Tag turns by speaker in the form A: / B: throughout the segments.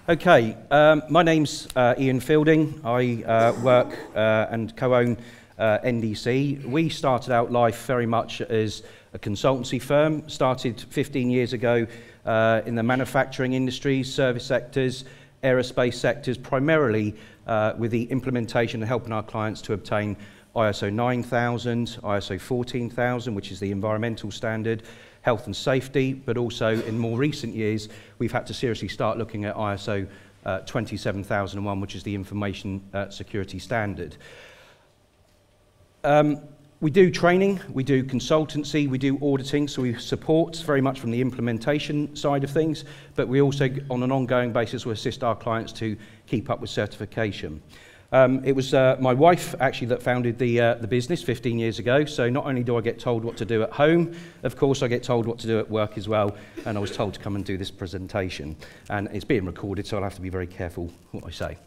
A: Okay, my name's Ian Fielding. I work and co-own NDC. We started out life very much as a consultancy firm, started 15 years ago in the manufacturing industries, service sectors, aerospace sectors, primarily with the implementation and helping our clients to obtain ISO 9000, ISO 14000, which is the environmental standard, health and safety, but also in more recent years, we've had to seriously start looking at ISO 27001, which is the information security standard. We do training, we do consultancy, we do auditing, so we support very much from the implementation side of things, but we also, on an ongoing basis, will assist our clients to keep up with certification. It was my wife actually that founded the business 15 years ago, so not only do I get told what to do at home, of course I get told what to do at work as well, and I was told to come and do this presentation. And it's being recorded, so I'll have to be very careful what I say.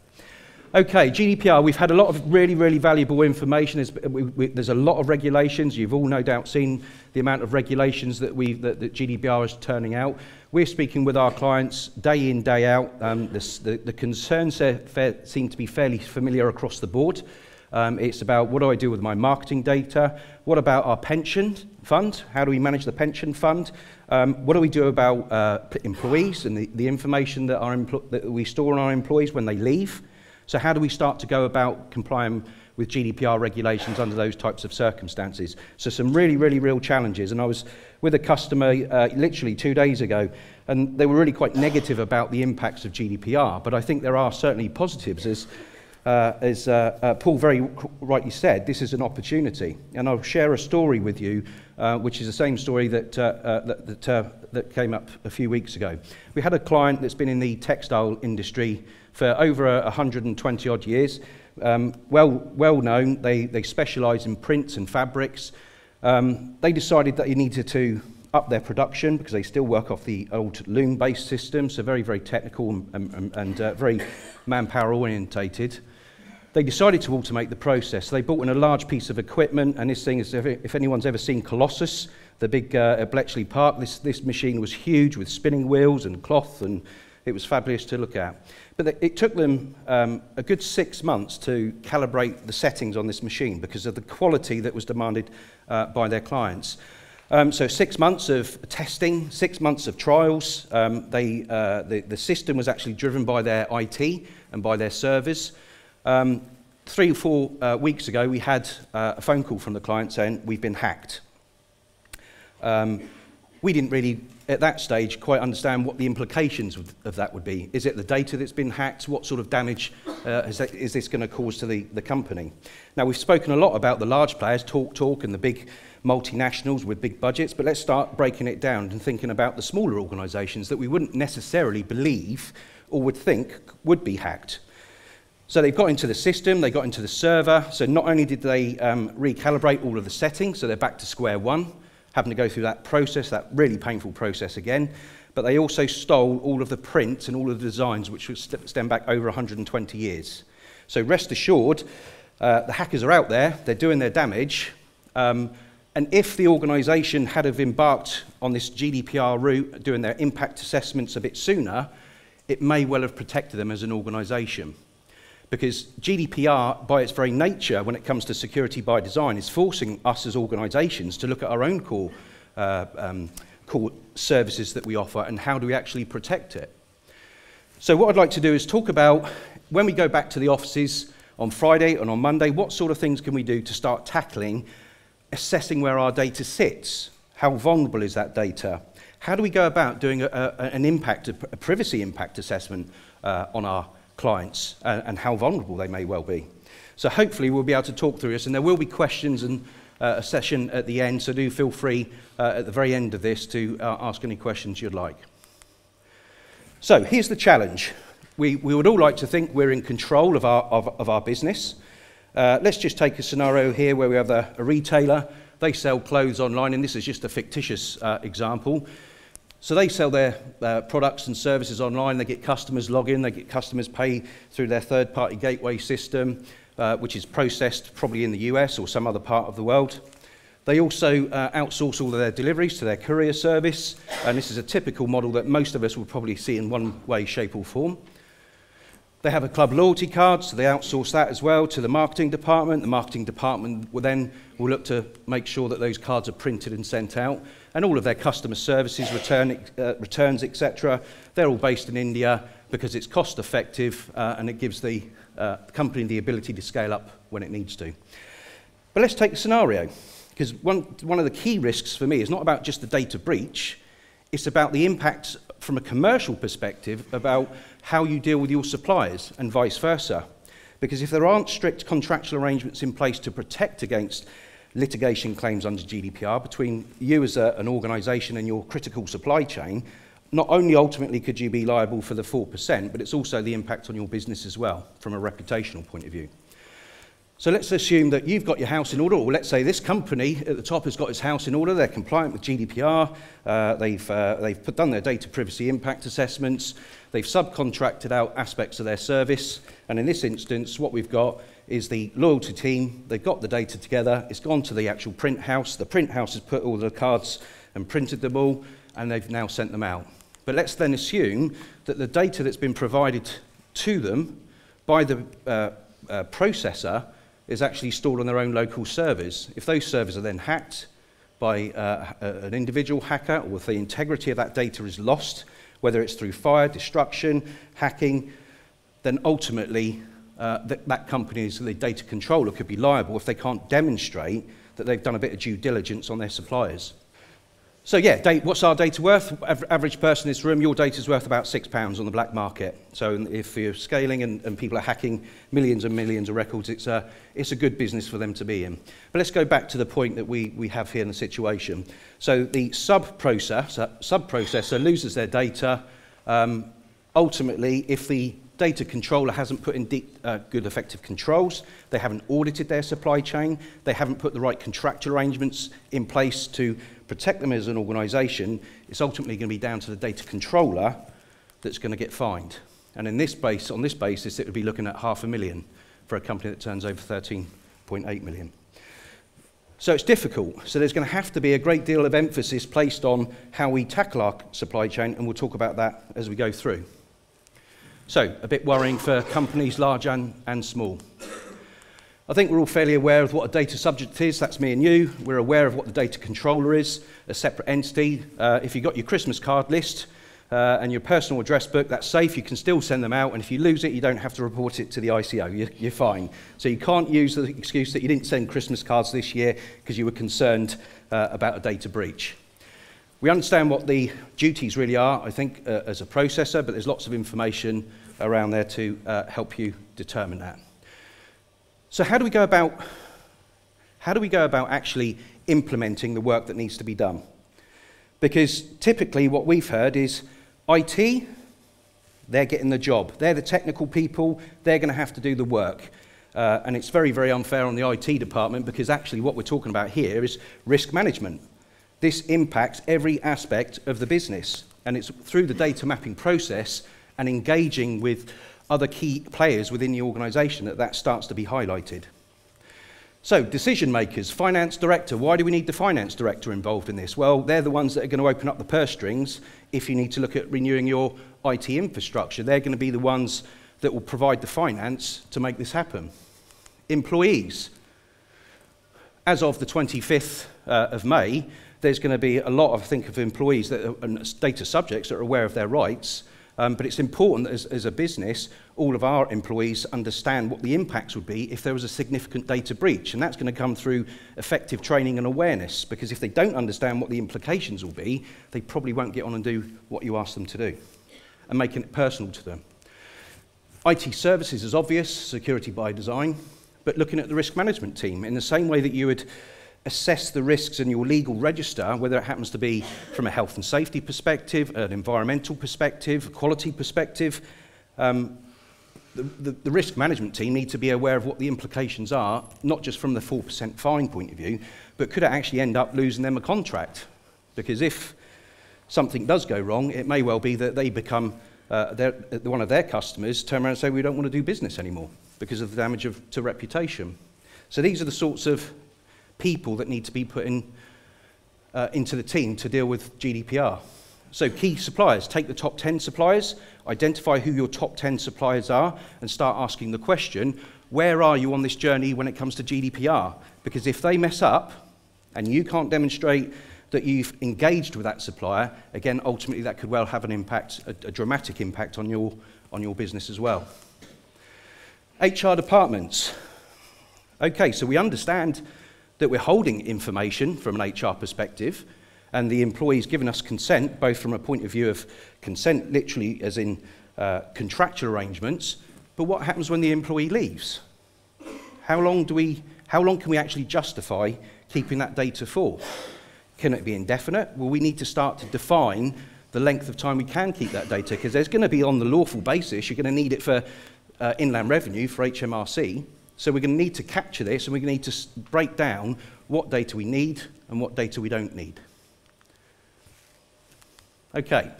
A: Okay, GDPR, we've had a lot of really, really valuable information. There's a lot of regulations. You've all no doubt seen the amount of regulations that GDPR is turning out. We're speaking with our clients day in, day out. The concerns seem to be fairly familiar across the board. It's about, what do I do with my marketing data? What about our pension fund? How do we manage the pension fund? What do we do about employees and the information that we store on our employees when they leave? So how do we start to go about complying with GDPR regulations under those types of circumstances? So some really, really real challenges. And I was with a customer literally 2 days ago, and they were really quite negative about the impacts of GDPR. But I think there are certainly positives. As Paul very rightly said, this is an opportunity. And I'll share a story with you, which is the same story that came up a few weeks ago. We had a client that's been in the textile industry for over 120 odd years. Well known, they specialise in prints and fabrics. They decided that they needed to up their production because they still work off the old loom-based system, so very, very technical and very manpower orientated. They decided to automate the process. They bought in a large piece of equipment, and this thing is, if anyone's ever seen Colossus, the big at Bletchley Park, this machine was huge with spinning wheels and cloth, and it was fabulous to look at. But it took them a good 6 months to calibrate the settings on this machine because of the quality that was demanded by their clients. So 6 months of testing, 6 months of trials. The system was actually driven by their IT and by their servers. 3 or 4 weeks ago, we had a phone call from the client saying, we've been hacked. We didn't really, at that stage, quite understand what the implications of that would be. Is it the data that's been hacked? What sort of damage is this going to cause to the company? Now, we've spoken a lot about the large players, TalkTalk, and the big multinationals with big budgets, but let's start breaking it down and thinking about the smaller organisations that we wouldn't necessarily believe or would think would be hacked. So they've got into the system, they got into the server, so not only did they recalibrate all of the settings, so they're back to square one, having to go through that process, that really painful process again, but they also stole all of the prints and all of the designs which would stem back over 120 years. So rest assured, the hackers are out there, they're doing their damage, and if the organisation had have embarked on this GDPR route, doing their impact assessments a bit sooner, it may well have protected them as an organisation. Because GDPR, by its very nature, when it comes to security by design, is forcing us as organisations to look at our own core services that we offer and how do we actually protect it. So what I'd like to do is talk about, when we go back to the offices on Friday and on Monday, what sort of things can we do to start tackling, assessing where our data sits? How vulnerable is that data? How do we go about doing a privacy impact assessment on our clients and how vulnerable they may well be? So hopefully we'll be able to talk through this, and there will be questions and a session at the end, so do feel free at the very end of this to ask any questions you'd like. So here's the challenge. We would all like to think we're in control of our business. Let's just take a scenario here where we have a retailer. They sell clothes online, and this is just a fictitious example. So they sell their products and services online, they get customers log in, they get customers pay through their third-party gateway system, which is processed probably in the US or some other part of the world. They also outsource all of their deliveries to their courier service, and this is a typical model that most of us will probably see in one way, shape or form. They have a club loyalty card, so they outsource that as well to the marketing department. The marketing department will look to make sure that those cards are printed and sent out. And all of their customer services, returns, etc., they're all based in India because it's cost effective and it gives the company the ability to scale up when it needs to. But let's take a scenario, because one of the key risks for me is not about just the data breach, it's about the impact from a commercial perspective about how you deal with your suppliers and vice versa. Because if there aren't strict contractual arrangements in place to protect against litigation claims under GDPR between you as an organisation and your critical supply chain, not only ultimately could you be liable for the 4%, but it's also the impact on your business as well from a reputational point of view. So let's assume that you've got your house in order, or let's say this company at the top has got its house in order, they're compliant with GDPR, they've done their data privacy impact assessments, they've subcontracted out aspects of their service, and in this instance what we've got is the loyalty team, they've got the data together, it's gone to the actual print house, the print house has put all the cards and printed them all, and they've now sent them out. But let's then assume that the data that's been provided to them by the processor is actually stored on their own local servers. If those servers are then hacked by an individual hacker, or if the integrity of that data is lost, whether it's through fire, destruction, hacking, then ultimately that company's the data controller could be liable if they can't demonstrate that they've done a bit of due diligence on their suppliers. So yeah, what's our data worth? Average person in this room, your data's worth about £6 on the black market. So if you're scaling and people are hacking millions and millions of records, it's a good business for them to be in. But let's go back to the point that we have here in the situation. So the sub-processor loses their data. Ultimately, if the data controller hasn't put in good effective controls, they haven't audited their supply chain, they haven't put the right contractual arrangements in place to protect them as an organisation, it's ultimately going to be down to the data controller that's going to get fined. And on this basis, it would be looking at £500,000 for a company that turns over 13.8 million. So it's difficult. So there's going to have to be a great deal of emphasis placed on how we tackle our supply chain, and we'll talk about that as we go through. So, a bit worrying for companies large and small. I think we're all fairly aware of what a data subject is. That's me and you. We're aware of what the data controller is, a separate entity. If you've got your Christmas card list and your personal address book, that's safe. You can still send them out, and if you lose it, you don't have to report it to the ICO. You're fine. So you can't use the excuse that you didn't send Christmas cards this year because you were concerned about a data breach. We understand what the duties really are, I think, as a processor, but there's lots of information around there to help you determine that. So how do we go about actually implementing the work that needs to be done? Because typically what we've heard is IT, they're getting the job. They're the technical people, they're going to have to do the work. And it's very, very unfair on the IT department, because actually what we're talking about here is risk management. This impacts every aspect of the business, and it's through the data mapping process and engaging with other key players within the organisation that starts to be highlighted. So, decision makers, finance director. Why do we need the finance director involved in this? Well, they're the ones that are going to open up the purse strings if you need to look at renewing your IT infrastructure. They're going to be the ones that will provide the finance to make this happen. Employees. As of the 25th of May, there's going to be a lot, I think, of employees that are, and data subjects that are aware of their rights, but it's important that as a business, all of our employees understand what the impacts would be if there was a significant data breach, and that's going to come through effective training and awareness, because if they don't understand what the implications will be, they probably won't get on and do what you ask them to do, and making it personal to them. IT services is obvious, security by design, but looking at the risk management team, in the same way that you would assess the risks in your legal register, whether it happens to be from a health and safety perspective, an environmental perspective, a quality perspective, the risk management team need to be aware of what the implications are, not just from the 4% fine point of view, but could it actually end up losing them a contract? Because if something does go wrong, it may well be that they become, one of their customers turn around and say, we don't want to do business anymore because of the damage to reputation. So these are the sorts of people that need to be put in, into the team to deal with GDPR. So key suppliers, take the top 10 suppliers, identify who your top 10 suppliers are, and start asking the question, where are you on this journey when it comes to GDPR? Because if they mess up, and you can't demonstrate that you've engaged with that supplier, again, ultimately that could well have an impact, a dramatic impact on your business as well. HR departments. Okay, so we understand that we're holding information from an HR perspective, and the employee's given us consent, both from a point of view of consent, literally as in contractual arrangements, but what happens when the employee leaves? How long can we actually justify keeping that data for? Can it be indefinite? Well, we need to start to define the length of time we can keep that data, because there's going to be, on the lawful basis, you're going to need it for inland revenue, for HMRC. So we're going to need to capture this, and we're going to need to break down what data we need and what data we don't need. Okay.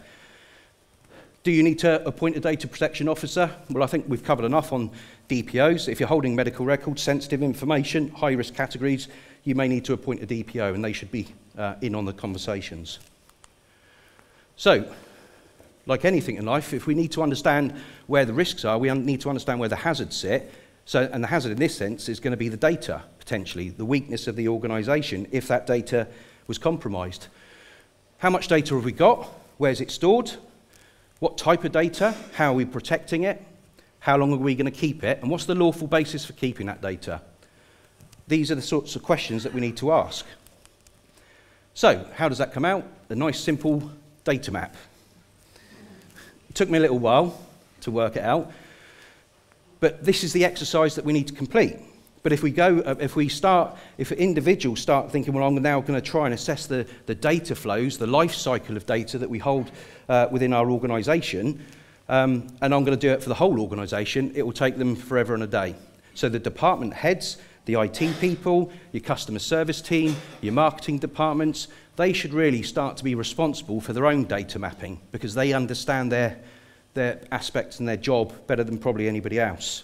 A: Do you need to appoint a data protection officer? Well, I think we've covered enough on DPOs. If you're holding medical records, sensitive information, high-risk categories, you may need to appoint a DPO, and they should be in on the conversations. So, like anything in life, if we need to understand where the risks are, we need to understand where the hazards sit. So, and the hazard in this sense is going to be the data, potentially, the weakness of the organisation if that data was compromised. How much data have we got? Where's it stored? What type of data? How are we protecting it? How long are we going to keep it? And what's the lawful basis for keeping that data? These are the sorts of questions that we need to ask. So, how does that come out? A nice, simple data map. It took me a little while to work it out, but this is the exercise that we need to complete. But if individuals start thinking, well, I'm now going to try and assess the data flows, the life cycle of data that we hold within our organisation, and I'm going to do it for the whole organisation, it will take them forever and a day. So the department heads, the IT people, your customer service team, your marketing departments, they should really start to be responsible for their own data mapping, because they understand their aspects and their job better than probably anybody else.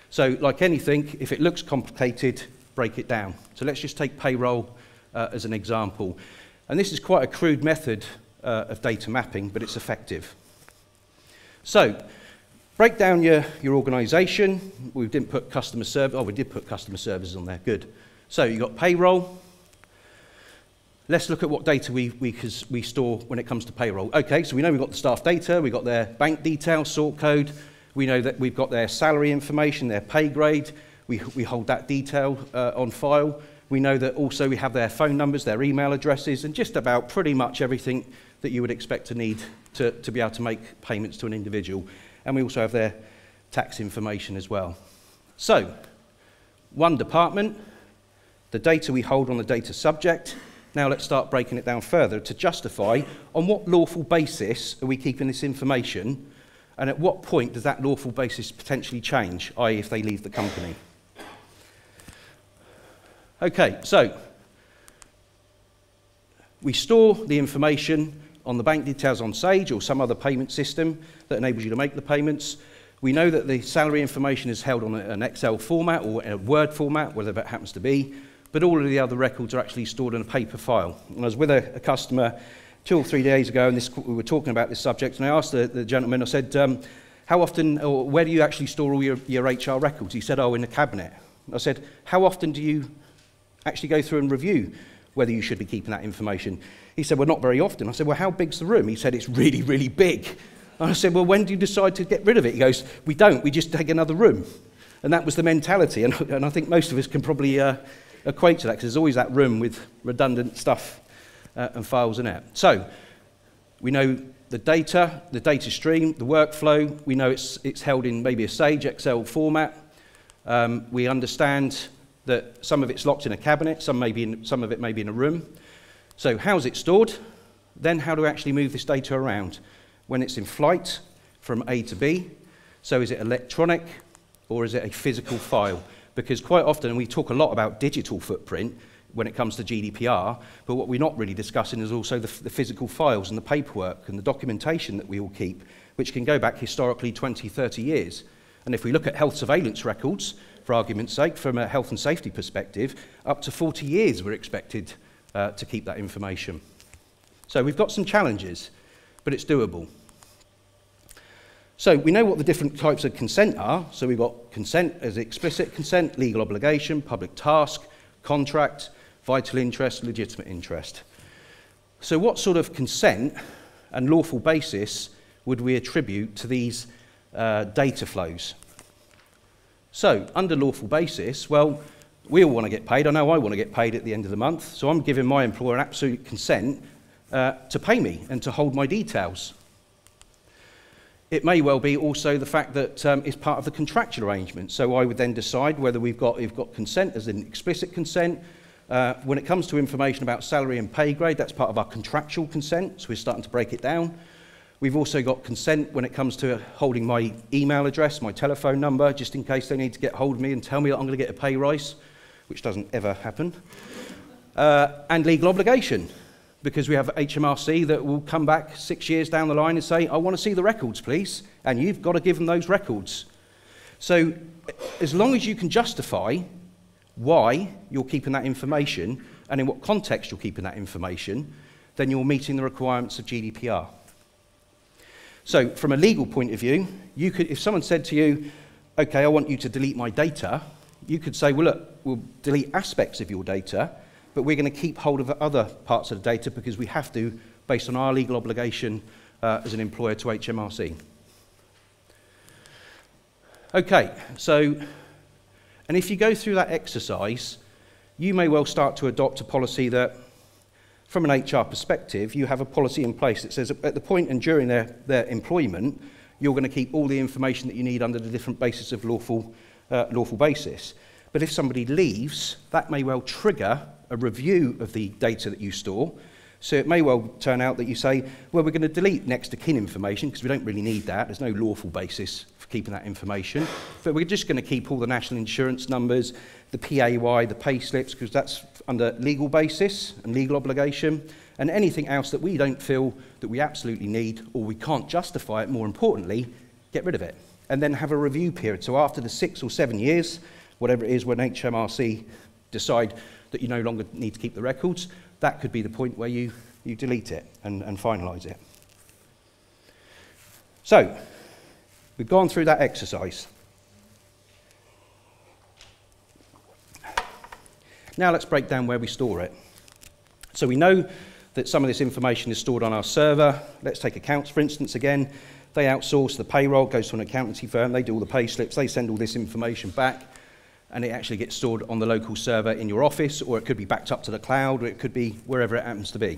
A: So, like anything, if it looks complicated, break it down. So let's just take payroll as an example. And this is quite a crude method of data mapping, but it's effective. So, break down your organisation. We didn't put customer service. Oh, we did put customer services on there. Good. So you've got payroll. Let's look at what data we store when it comes to payroll. Okay, so we know we've got the staff data, we've got their bank details, sort code. We know that we've got their salary information, their pay grade. We hold that detail on file. We know that also we have their phone numbers, their email addresses, and just about pretty much everything that you would expect to need to be able to make payments to an individual. And we also have their tax information as well. So, one department, the data we hold on the data subject. Now let's start breaking it down further to justify on what lawful basis are we keeping this information, and at what point does that lawful basis potentially change, i.e. if they leave the company. Okay, so we store the information on the bank details on Sage or some other payment system that enables you to make the payments. We know that the salary information is held on an Excel format or a Word format, whatever it happens to be, but all of the other records are actually stored in a paper file. And I was with a customer 2 or 3 days ago, and we were talking about this subject, and I asked the gentleman, I said, how often, or where do you actually store all your HR records? He said, oh, in the cabinet. I said, how often do you actually go through and review whether you should be keeping that information? He said, well, not very often. I said, well, how big's the room? He said, it's really, really big. And I said, well, when do you decide to get rid of it? He goes, we don't, we just take another room. And that was the mentality, and I think most of us can probably equate to that, because there's always that room with redundant stuff and files in it. So, we know the data stream, the workflow, we know it's held in maybe a Sage Excel format. We understand that some of it's locked in a cabinet, some of it may be in a room. So how's it stored? Then how do we actually move this data around? When it's in flight from A to B, so is it electronic or is it a physical file? Because quite often we talk a lot about digital footprint when it comes to GDPR, but what we're not really discussing is also the physical files and the paperwork and the documentation that we all keep, which can go back historically 20, 30 years. And if we look at health surveillance records, for argument's sake, from a health and safety perspective, up to 40 years we're expected to keep that information. So we've got some challenges. but it's doable. So we know what the different types of consent are. So we've got consent as explicit consent, legal obligation, public task, contract, vital interest, legitimate interest. So what sort of consent and lawful basis would we attribute to these data flows? So under lawful basis, well, we all want to get paid. I know I want to get paid at the end of the month, so I'm giving my employer absolute consent to pay me and to hold my details. It may well be also the fact that it's part of the contractual arrangement. So I would then decide whether we've got consent as an explicit consent. When it comes to information about salary and pay grade, that's part of our contractual consent, so we're starting to break it down. We've also got consent when it comes to holding my email address, my telephone number, just in case they need to get hold of me and tell me that I'm going to get a pay rise, which doesn't ever happen. And legal obligation, because we have HMRC that will come back 6 years down the line and say, I want to see the records, please, and you've got to give them those records. So as long as you can justify why you're keeping that information and in what context you're keeping that information, then you're meeting the requirements of GDPR. So from a legal point of view, you could, if someone said to you, okay, I want you to delete my data, you could say, well, look, we'll delete aspects of your data, but we're going to keep hold of other parts of the data because we have to, based on our legal obligation as an employer to HMRC. Okay, so, and if you go through that exercise, you may well start to adopt a policy that, from an HR perspective, you have a policy in place that says at the point and during their employment, you're going to keep all the information that you need under the different basis of lawful basis. But if somebody leaves, that may well trigger a review of the data that you store. So it may well turn out that you say, well, we're going to delete next of kin information because we don't really need that. There's no lawful basis for keeping that information. But we're just going to keep all the national insurance numbers, the PAY, the pay slips, because that's under legal basis and legal obligation, and anything else that we don't feel that we absolutely need or we can't justify it, more importantly, get rid of it. And then have a review period. So after the 6 or 7 years, whatever it is when HMRC decide that you no longer need to keep the records, that could be the point where you delete it and finalise it. So, we've gone through that exercise. Now let's break down where we store it. So we know that some of this information is stored on our server. Let's take accounts, for instance, again. They outsource the payroll, goes to an accountancy firm, they do all the pay slips, they send all this information back, and it actually gets stored on the local server in your office, or it could be backed up to the cloud, or it could be wherever it happens to be.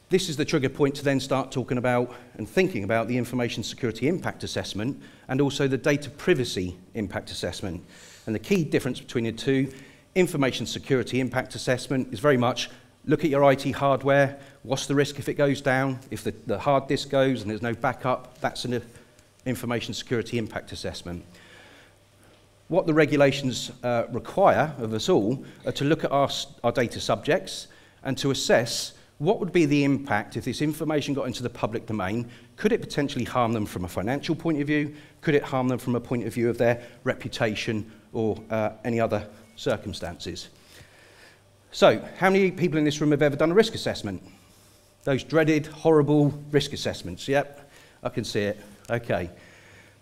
A: This is the trigger point to then start talking about and thinking about the information security impact assessment and also the data privacy impact assessment. And the key difference between the two, information security impact assessment is very much look at your IT hardware, what's the risk if it goes down, if the hard disk goes and there's no backup, that's an information security impact assessment. What the regulations require of us all are to look at our data subjects and to assess what would be the impact if this information got into the public domain. Could it potentially harm them from a financial point of view? Could it harm them from a point of view of their reputation or any other circumstances? So, how many people in this room have ever done a risk assessment? Those dreaded, horrible risk assessments. Yep, I can see it. Okay.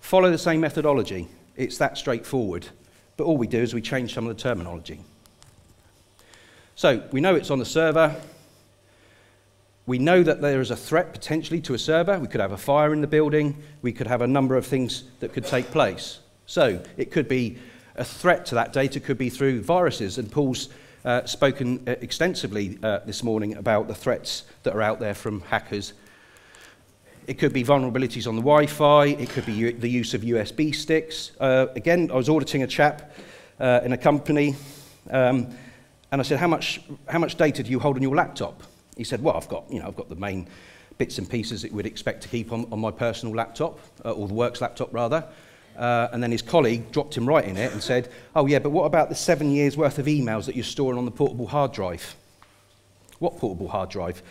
A: Follow the same methodology. It's that straightforward. But all we do is we change some of the terminology. So, we know it's on the server. We know that there is a threat potentially to a server. We could have a fire in the building. We could have a number of things that could take place. So, it could be a threat to that data, could be through viruses, and Paul's spoken extensively this morning about the threats that are out there from hackers. It could be vulnerabilities on the Wi-Fi. It could be the use of USB sticks. Again, I was auditing a chap in a company, and I said, "How much data do you hold on your laptop?" He said, "Well, I've got the main bits and pieces that you would expect to keep on my personal laptop, or the works laptop rather." And then his colleague dropped him right in it and said, "Oh yeah, but what about the 7 years worth of emails that you're storing on the portable hard drive?" What portable hard drive?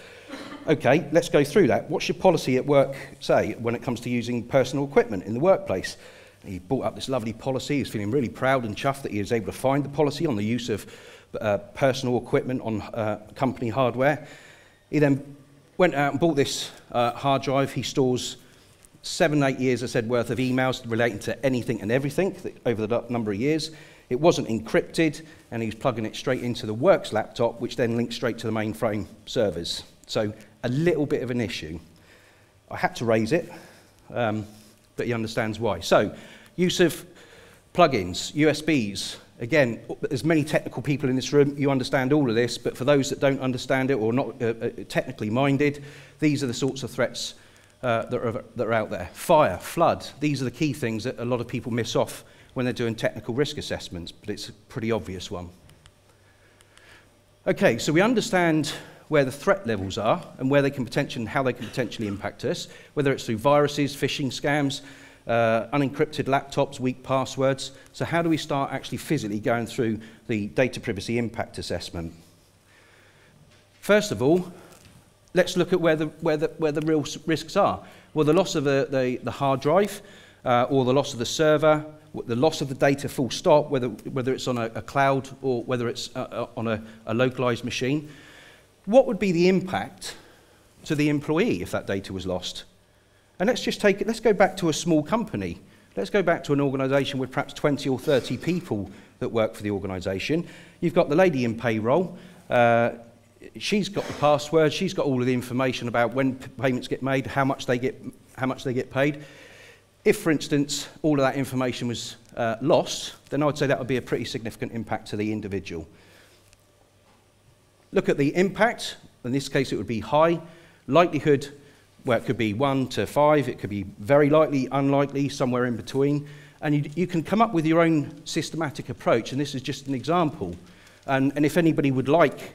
A: Okay, let's go through that. What's your policy at work say when it comes to using personal equipment in the workplace? He brought up this lovely policy. He's feeling really proud and chuffed that he was able to find the policy on the use of personal equipment on company hardware. He then went out and bought this hard drive. He stores 7, 8 years, I said, worth of emails relating to anything and everything over the number of years. It wasn't encrypted, and he was plugging it straight into the works laptop, which then linked straight to the mainframe servers. So a little bit of an issue. I had to raise it, but he understands why. So use of plugins, USBs. Again, there's many technical people in this room. You understand all of this, but for those that don't understand it or not technically minded, these are the sorts of threats that are out there. Fire, flood, these are the key things that a lot of people miss off when they're doing technical risk assessments, but it's a pretty obvious one. Okay, so we understand where the threat levels are and where they can potentially, how they can potentially impact us, whether it's through viruses, phishing scams, unencrypted laptops, weak passwords. So how do we start actually physically going through the data privacy impact assessment? First of all, let's look at where the real risks are. Well, the loss of the hard drive, or the loss of the server, the loss of the data full stop, whether it's on a cloud or whether it's on a localized machine. What would be the impact to the employee if that data was lost? And let's just take it, let's go back to a small company. Let's go back to an organization with perhaps 20 or 30 people that work for the organization. You've got the lady in payroll. She's got the password. She's got all of the information about when payments get made, how much they get paid. If, for instance, all of that information was lost, then I would say that would be a pretty significant impact to the individual. Look at the impact. In this case, it would be high. Likelihood, well, it could be 1 to 5. It could be very likely, unlikely, somewhere in between. And you can come up with your own systematic approach, and this is just an example. And if anybody would like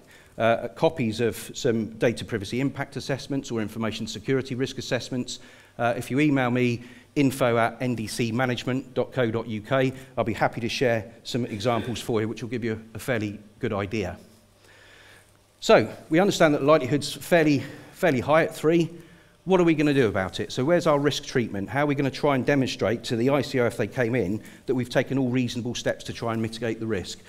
A: copies of some data privacy impact assessments or information security risk assessments, if you email me, info@ndcmanagement.co.uk, I'll be happy to share some examples for you, which will give you a fairly good idea. So we understand that the likelihood's fairly high at 3. What are we going to do about it? So where's our risk treatment? How are we going to try and demonstrate to the ICO, if they came in, that we've taken all reasonable steps to try and mitigate the risk?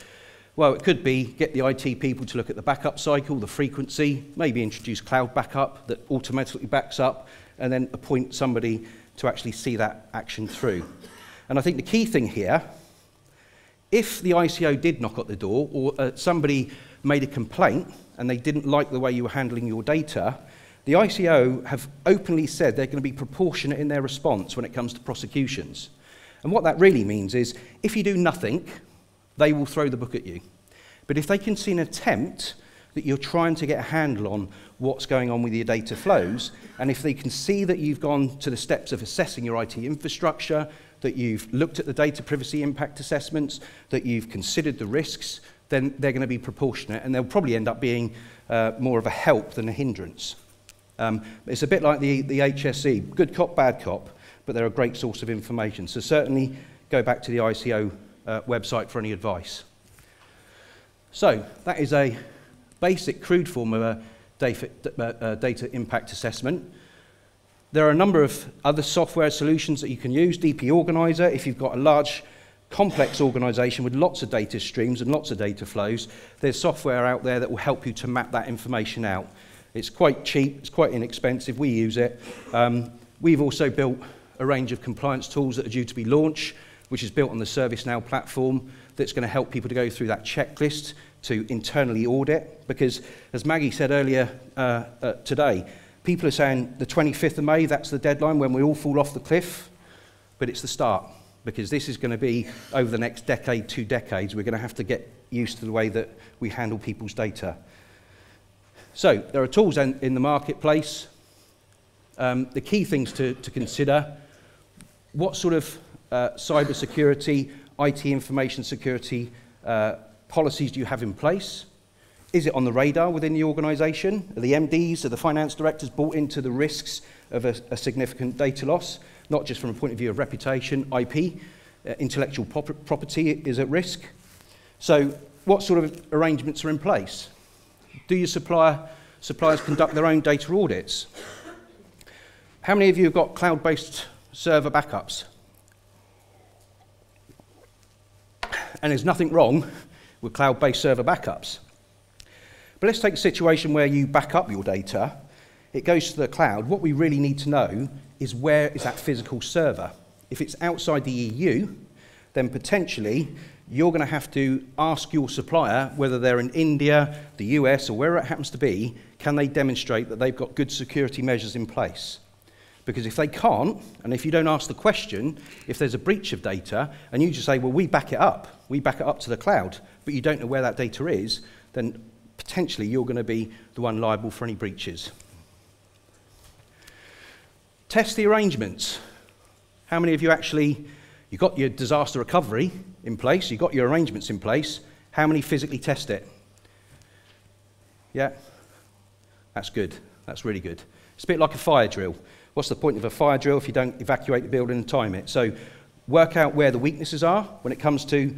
A: Well, it could be get the IT people to look at the backup cycle, the frequency, maybe introduce cloud backup that automatically backs up, and then appoint somebody to actually see that action through. And I think the key thing here, if the ICO did knock at the door, or somebody made a complaint and they didn't like the way you were handling your data, the ICO have openly said they're going to be proportionate in their response when it comes to prosecutions. And what that really means is, if you do nothing, they will throw the book at you. But if they can see an attempt that you're trying to get a handle on what's going on with your data flows, and if they can see that you've gone to the steps of assessing your IT infrastructure, that you've looked at the data privacy impact assessments, that you've considered the risks, then they're going to be proportionate, and they'll probably end up being more of a help than a hindrance. It's a bit like the HSE, good cop, bad cop, but they're a great source of information. So certainly go back to the ICO website for any advice. So that is a basic, crude form of a data impact assessment. There are a number of other software solutions that you can use. DP Organizer, if you've got a large, complex organization with lots of data streams and lots of data flows, there's software out there that will help you to map that information out. It's quite cheap, it's quite inexpensive, we use it. We've also built a range of compliance tools that are due to be launched, which is built on the ServiceNow platform, that's going to help people to go through that checklist to internally audit. Because, as Maggie said earlier today, people are saying the 25th of May, that's the deadline when we all fall off the cliff, but it's the start. Because this is going to be, over the next decade, 2 decades, we're going to have to get used to the way that we handle people's data. So, there are tools in the marketplace. The key things to consider: what sort of cyber security, IT information security policies do you have in place? Is it on the radar within the organisation? Are the MDs, are the finance directors bought into the risks of a significant data loss? Not just from a point of view of reputation, IP, intellectual property is at risk. So what sort of arrangements are in place? Do your suppliers conduct their own data audits? How many of you have got cloud-based server backups? And there's nothing wrong with cloud-based server backups. But let's take a situation where you back up your data. it goes to the cloud, what we really need to know is where is that physical server. If it's outside the EU, then potentially you're going to have to ask your supplier, whether they're in India, the US, or wherever it happens to be, can they demonstrate that they've got good security measures in place? Because if they can't, and if you don't ask the question, if there's a breach of data, and you just say, well, we back it up to the cloud, but you don't know where that data is, then potentially you're going to be the one liable for any breaches. Test the arrangements. How many of you actually, you've got your disaster recovery in place, you've got your arrangements in place, how many physically test it? Yeah? That's good. That's really good. It's a bit like a fire drill. What's the point of a fire drill if you don't evacuate the building and time it? So work out where the weaknesses are when it comes to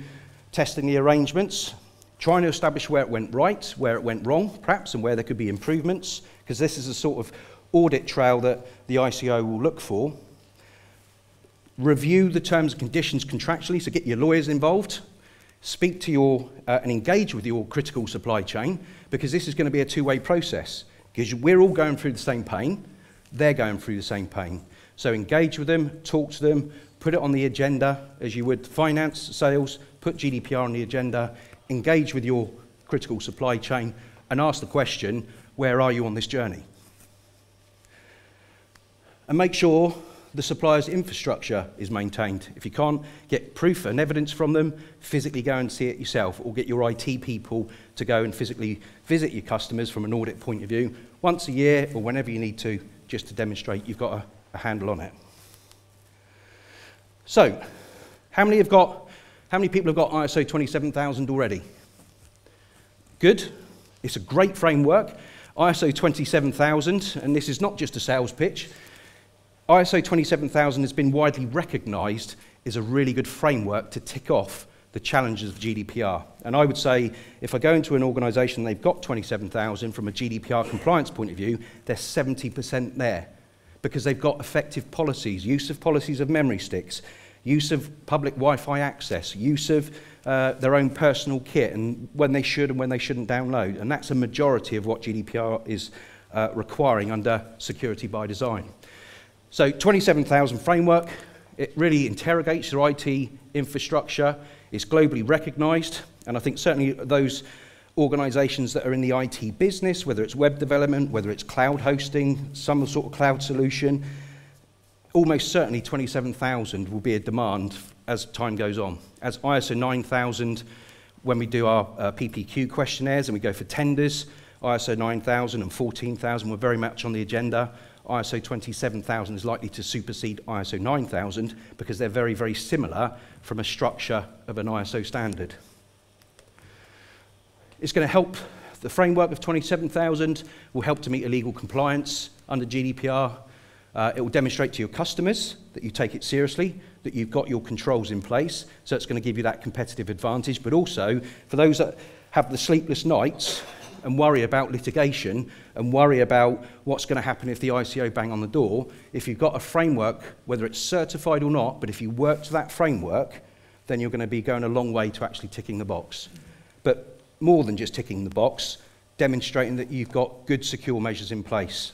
A: testing the arrangements, trying to establish where it went right, where it went wrong, perhaps, and where there could be improvements, because this is a sort of audit trail that the ICO will look for. Review the terms and conditions contractually, so get your lawyers involved. Speak to your, and engage with your critical supply chain, because this is going to be a two-way process, because we're all going through the same pain, they're going through the same pain. So engage with them, talk to them, put it on the agenda as you would finance, sales, put GDPR on the agenda, engage with your critical supply chain, and ask the question, where are you on this journey? And make sure the supplier's infrastructure is maintained. If you can't get proof and evidence from them, physically go and see it yourself, or get your IT people to go and physically visit your customers from an audit point of view once a year or whenever you need to, just to demonstrate you've got a handle on it. So, how many people have got ISO 27000 already? Good. It's a great framework. ISO 27000, and this is not just a sales pitch, ISO 27000 has been widely recognised as a really good framework to tick off the challenges of GDPR. And I would say, if I go into an organisation and they've got 27000 from a GDPR compliance point of view, they're 70% there, because they've got effective policies, use of policies of memory sticks, use of public Wi-Fi access, use of their own personal kit, and when they should and when they shouldn't download. And that's a majority of what GDPR is requiring under security by design. So 27000 framework, it really interrogates your IT infrastructure. It's globally recognised, and I think certainly those organisations that are in the IT business, whether it's web development, whether it's cloud hosting, some sort of cloud solution, almost certainly 27000 will be a demand as time goes on. As ISO 9000, when we do our PPQ questionnaires and we go for tenders, ISO 9000 and 14000 were very much on the agenda. ISO 27000 is likely to supersede ISO 9000 because they're very, very similar from a structure of an ISO standard. It's going to help, the framework of 27000 will help to meet illegal compliance under GDPR. It will demonstrate to your customers that you take it seriously, that you've got your controls in place, so it's going to give you that competitive advantage. But also, for those that have the sleepless nights and worry about litigation and worry about what's going to happen if the ICO bang on the door, if you've got a framework, whether it's certified or not, but if you work to that framework, then you're going to be going a long way to actually ticking the box. But more than just ticking the box, demonstrating that you've got good secure measures in place.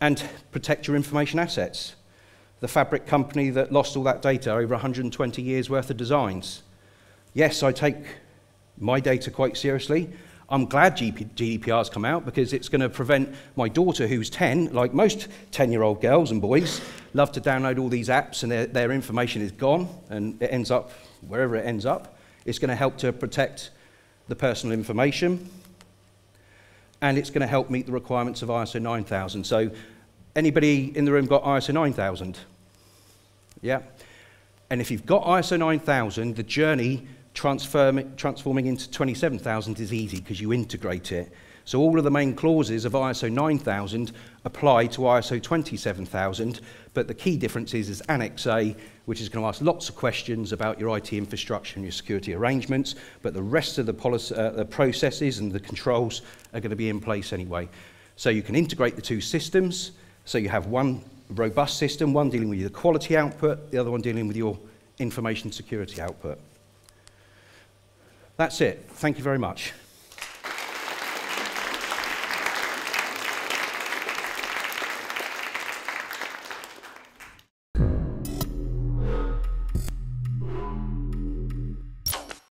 A: And protect your information assets. The fabric company that lost all that data, over 120 years worth of designs. Yes, I take my data quite seriously. I'm glad GDPR's come out, because it's going to prevent my daughter, who's 10, like most 10-year-old girls and boys, love to download all these apps, and their information is gone, and it ends up wherever it ends up. It's going to help to protect the personal information, and it's going to help meet the requirements of ISO 9000. So anybody in the room got ISO 9000? Yeah? And if you've got ISO 9000, the journey transforming into 27000 is easy because you integrate it. So all of the main clauses of ISO 9000 apply to ISO 27000, but the key difference is Annex A, which is going to ask lots of questions about your IT infrastructure and your security arrangements, but the rest of the processes and the controls are going to be in place anyway. So you can integrate the two systems, so you have one robust system, one dealing with your quality output, the other one dealing with your information security output. That's it. Thank you very much.